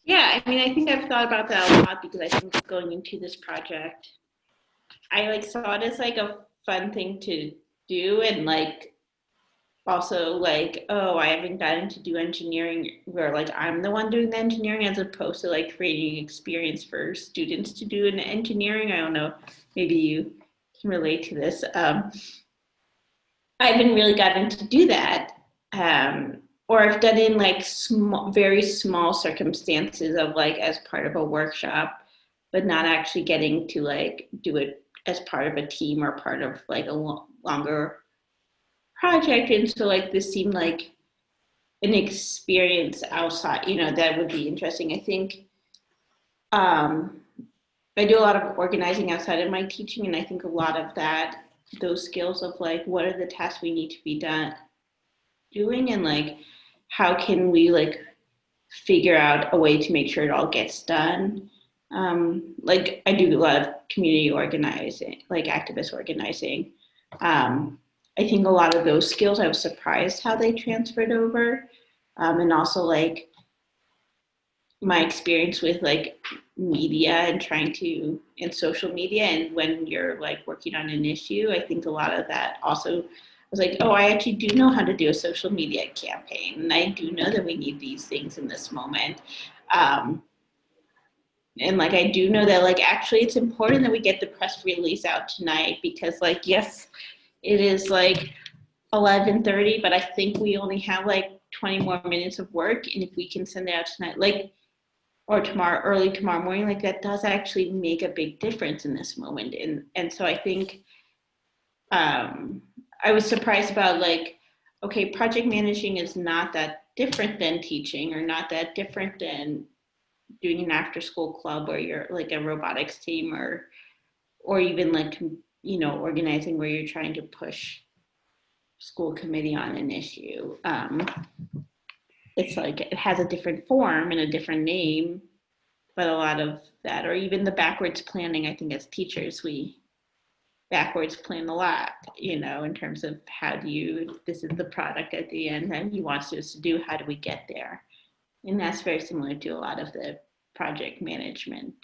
Yeah, I mean, I think I've thought about that a lot because I think going into this project, I like saw it as like a fun thing to do and like also like, oh, I haven't gotten to do engineering where like I'm the one doing the engineering as opposed to like creating experience for students to do in engineering. I don't know, maybe you can relate to this. I haven't really gotten to do that. Or I've done it in like small, very small circumstances of like as part of a workshop, but not actually getting to like do it as part of a team or part of like a longer project. And so like this seemed like an experience outside, that would be interesting. I think um, I do a lot of organizing outside of my teaching, and I think a lot of that, those skills of like what are the tasks we need to be done doing, and like how can we like figure out a way to make sure it all gets done. Like I do a lot of community organizing, like activist organizing. I think a lot of those skills, I was surprised how they transferred over. And also like my experience with like media and trying to in social media, and when you're like working on an issue, I think a lot of that also was like, oh, I actually do know how to do a social media campaign, and I do know that we need these things in this moment. um, and like I do know that like actually it's important that we get the press release out tonight because like yes, it is like 11:30, but I think we only have like 20 more minutes of work, and if we can send it out tonight, like or tomorrow, early tomorrow morning, like that does actually make a big difference in this moment. And so I think um, I was surprised about like, okay, project managing is not that different than teaching, or not that different than doing an after school club, or you're like a robotics team, or even like organizing where you're trying to push school committee on an issue. It's like it has a different form and a different name, but a lot of that, or even the backwards planning, I think as teachers, we backwards plan a lot, in terms of how do you, this is the product at the end that you want us to do, how do we get there? And that's very similar to a lot of the project management.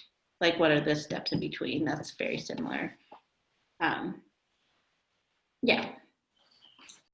Like, what are the steps in between? That's very similar. Um, yeah.